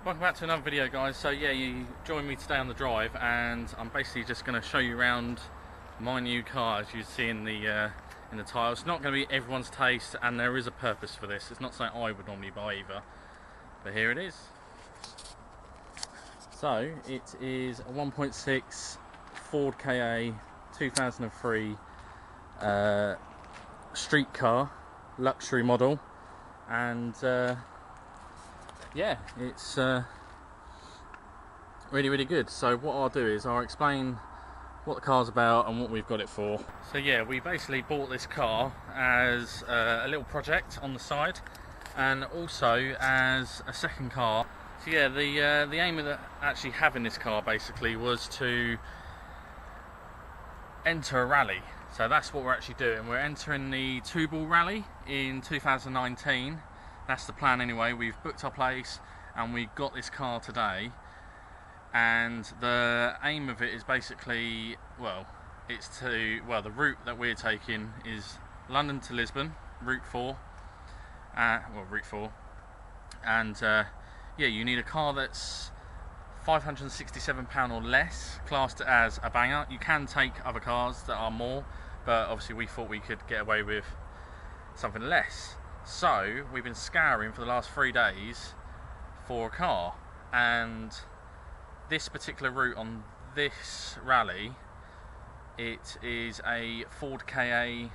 Welcome back to another video, guys. So yeah, you join me today on the drive, and I'm basically just going to show you around my new car. As you see in the title, it's not going to be everyone's taste, and there is a purpose for this. It's not something I would normally buy either, but here it is. So it is a 1.6 Ford Ka 2003 street car, luxury model, and yeah, it's really good. So what I'll do is I'll explain what the car's about and what we've got it for. So yeah, we basically bought this car as a little project on the side, and also as a second car. So yeah, the aim of actually having this car basically was to enter a rally. So that's what we're actually doing. We're entering the Two Ball Rally in 2019. That's the plan anyway. We've booked our place and we got this car today, and the aim of it is basically, the route that we're taking is London to Lisbon, Route 4, and yeah, you need a car that's £567 or less, classed as a banger. You can take other cars that are more, but obviously we thought we could get away with something less. So we've been scouring for the last 3 days for a car, and this particular route on this rally, it is a Ford Ka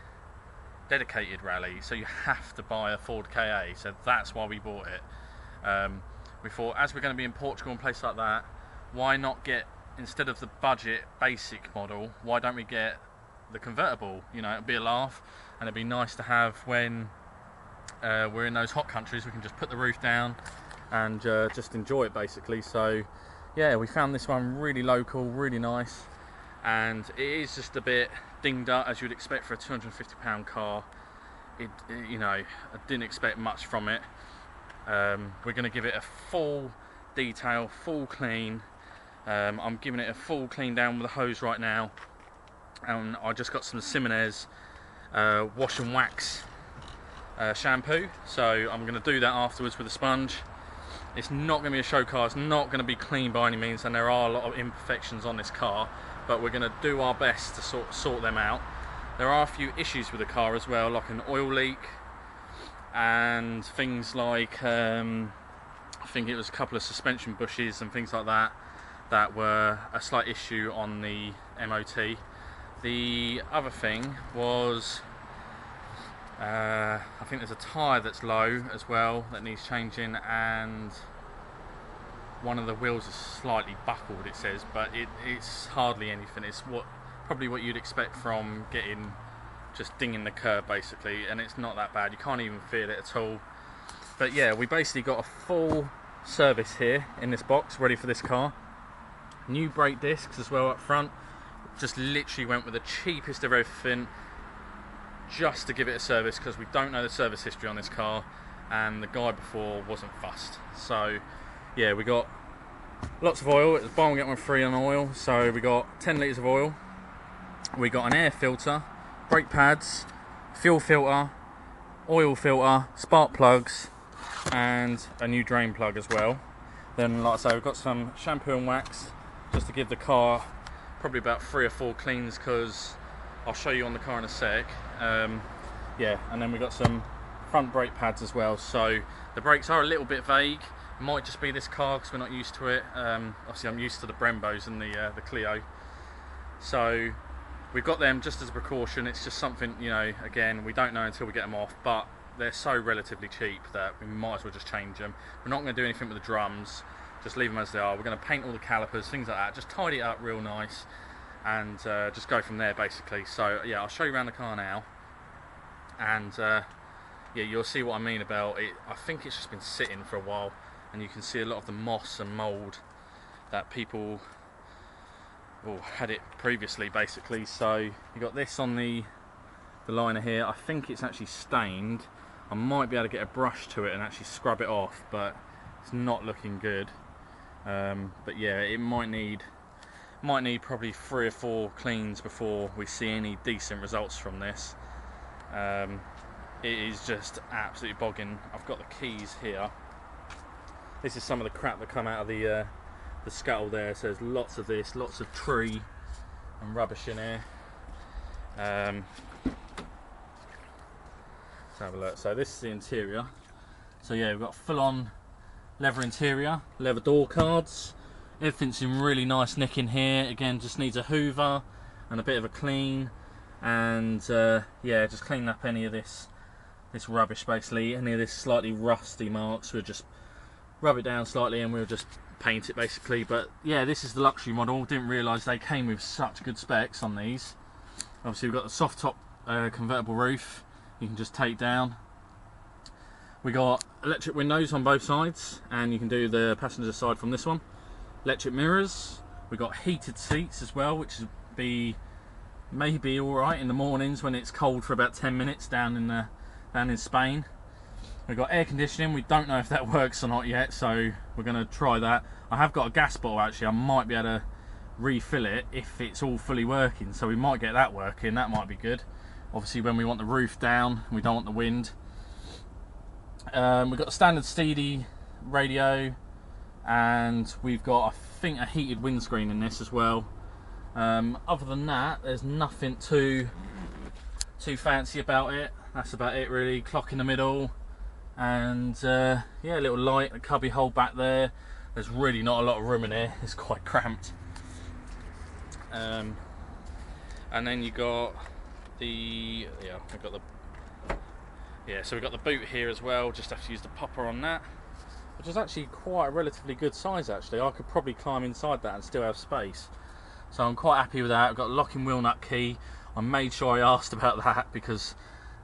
dedicated rally, so you have to buy a Ford Ka, so that's why we bought it. We thought, as we're going to be in Portugal and places like that, why not get, instead of the budget basic model, why don't we get the convertible? You know, it'd be a laugh, and it'd be nice to have when we're in those hot countries. We can just put the roof down and just enjoy it basically. So yeah, we found this one really local, really nice, and it is just a bit dinged up, as you'd expect for a £250 car. You know, I didn't expect much from it. We're going to give it a full detail, full clean. I'm giving it a full clean down with a hose right now, and I just got some Simonez wash and wax shampoo, so I'm going to do that afterwards with a sponge. It's not going to be a show car, it's not going to be clean by any means, and there are a lot of imperfections on this car, but we're going to do our best to sort them out. There are a few issues with the car as well, like an oil leak and things like I think it was a couple of suspension bushes and things like that that were a slight issue on the MOT. The other thing was I think there's a tyre that's low as well that needs changing, and one of the wheels is slightly buckled, it says, but it's hardly anything. It's probably what you'd expect from getting just dinging the curb basically, and it's not that bad. You can't even feel it at all. But yeah, we basically got a full service here in this box ready for this car. New brake discs as well up front. Just literally went with the cheapest of everything just to give it a service, because we don't know the service history on this car, and the guy before wasn't fussed. So yeah, we got lots of oil. It's buy one get one free on oil, so we got 10 litres of oil. We got an air filter, brake pads, fuel filter, oil filter, spark plugs, and a new drain plug as well. Then, like I say, we've got some shampoo and wax just to give the car probably about 3 or 4 cleans, because I'll show you on the car in a sec. Yeah, and then we got some front brake pads as well. So the brakes are a little bit vague. It might just be this car because we're not used to it. Obviously I'm used to the Brembos and the Clio. So we've got them just as a precaution. It's just something, you know, again, we don't know until we get them off, but they're so relatively cheap that we might as well just change them. We're not going to do anything with the drums, just leave them as they are. We're going to paint all the calipers, things like that, just tidy it up real nice, and just go from there basically. So yeah, I'll show you around the car now, and yeah, you'll see what I mean about it. I think it's just been sitting for a while, and you can see a lot of the moss and mould that people had it previously basically. So you got this on the liner here. I think it's actually stained. I might be able to get a brush to it and actually scrub it off, but it's not looking good. But yeah, it might need probably 3 or 4 cleans before we see any decent results from this. It is just absolutely bogging. I've got the keys here, This is some of the crap that come out of the scuttle there. So there's lots of this, lots of tree and rubbish in here. Let's have a look. So this is the interior. So yeah, we've got full-on leather interior, leather door cards. Everything's in really nice nick in here. Again, just needs a hoover and a bit of a clean, and yeah, just clean up any of this rubbish, basically. Any of this slightly rusty marks, we'll just rub it down slightly and we'll just paint it, basically. But yeah, this is the luxury model. Didn't realise they came with such good specs on these. Obviously we've got the soft top convertible roof you can just take down. We got electric windows on both sides, and you can do the passenger side from this one. Electric mirrors. We got heated seats as well, which is maybe all right in the mornings when it's cold for about 10 minutes down in Spain. We've got air conditioning. We don't know if that works or not yet, so we're going to try that. I have got a gas bottle actually. I might be able to refill it if it's all fully working, so we might get that working. That might be good. Obviously when we want the roof down, we don't want the wind. We've got a standard Steedy radio, and we've got, I think, a heated windscreen in this as well. Other than that, there's nothing too fancy about it. That's about it really. Clock in the middle, and yeah, a little light, a cubby hole back there. There's really not a lot of room in here. It's quite cramped. And then you got the so we've got the boot here as well. Just have to use the popper on that, which is actually quite a relatively good size actually. I could probably climb inside that and still have space, so I'm quite happy with that. I've got a locking wheel nut key. I made sure I asked about that because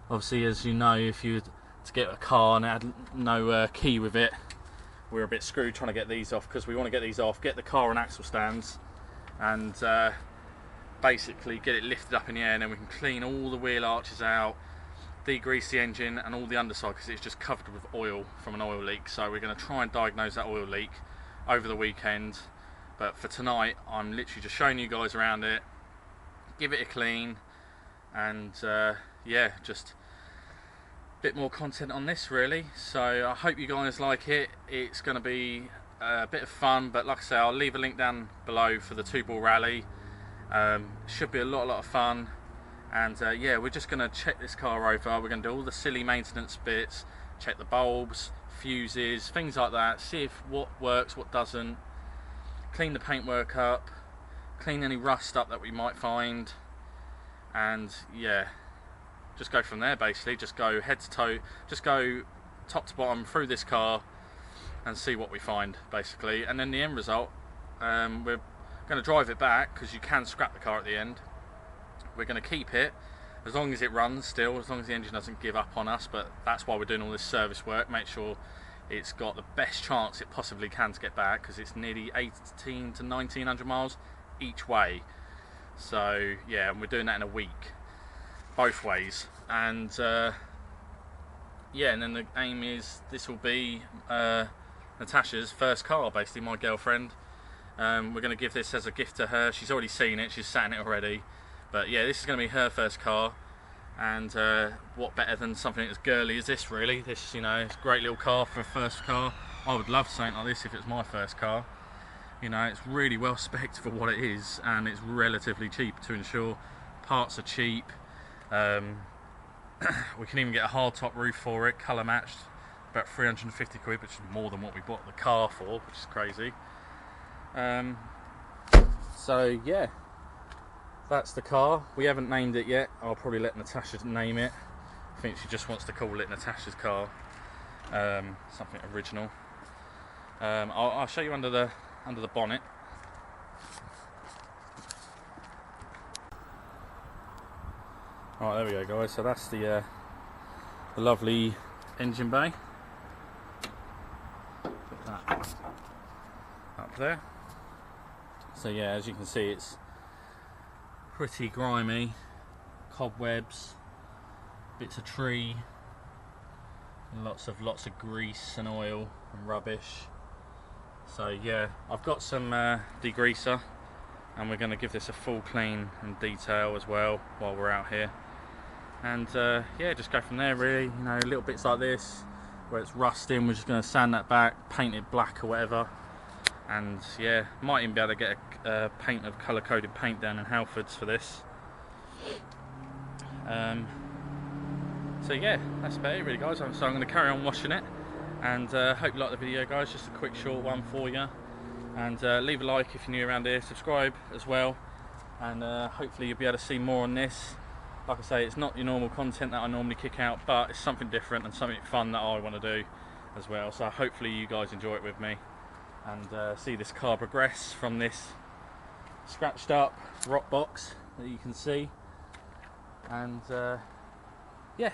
obviously, as you know, if you were to get a car and it had no key with it, we're a bit screwed trying to get these off, because we want to get these off, get the car on axle stands, and basically get it lifted up in the air, and then we can clean all the wheel arches out, degrease the engine and all the underside, because it's just covered with oil from an oil leak. So we're going to try and diagnose that oil leak over the weekend, but for tonight I'm literally just showing you guys around it, give it a clean, and yeah, just a bit more content on this really. So I hope you guys like it. It's going to be a bit of fun, but like I say, I'll leave a link down below for the 2-ball rally. Should be a lot of fun. And yeah, we're just going to check this car over. We're going to do all the silly maintenance bits, check the bulbs, fuses, things like that, see if what works, what doesn't, clean the paintwork up, clean any rust up that we might find, and yeah, just go from there basically. Just go head to toe, just go top to bottom through this car and see what we find basically. And then the end result, we're going to drive it back, because you can scrap the car at the end. We're going to keep it as long as it runs still, as long as the engine doesn't give up on us, but that's why we're doing all this service work. Make sure it's got the best chance it possibly can to get back, because it's nearly 18 to 1900 miles each way. So yeah, and we're doing that in a week, both ways. And yeah, and then the aim is this will be Natasha's first car, basically, my girlfriend. We're going to give this as a gift to her. She's already seen it, she's sat in it already. But yeah, this is going to be her first car, and what better than something as girly as this really. This, you know, it's a great little car for a first car. I would love something like this if it's my first car. You know, it's really well spec'd for what it is, and it's relatively cheap to insure. Parts are cheap. We can even get a hard top roof for it, colour matched, about 350 quid, which is more than what we bought the car for, which is crazy. So yeah, that's the car. We haven't named it yet. I'll probably let Natasha name it. I think she just wants to call it Natasha's car, something original. I'll show you under the bonnet. Alright, there we go guys, so that's the lovely engine bay. Put that up there. So yeah, as you can see, it's pretty grimy, cobwebs, bits of tree, and lots of grease and oil and rubbish. So yeah, I've got some degreaser, and we're going to give this a full clean and detail as well while we're out here. And yeah, just go from there really. You know, little bits like this, where it's rusting. We're just going to sand that back, paint it black or whatever, and yeah, might even be able to get a paint of colour coded paint down in Halfords for this. So yeah, that's about it really, guys. So I'm going to carry on washing it, and hope you like the video, guys. Just a quick short one for you, and leave a like if you're new around here, subscribe as well, and hopefully you'll be able to see more on this. Like I say, it's not your normal content that I normally kick out, but it's something different and something fun that I want to do as well. So hopefully you guys enjoy it with me, and see this car progress from this scratched up rock box that you can see. And yeah,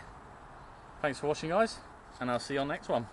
thanks for watching, guys, and I'll see you on the next one.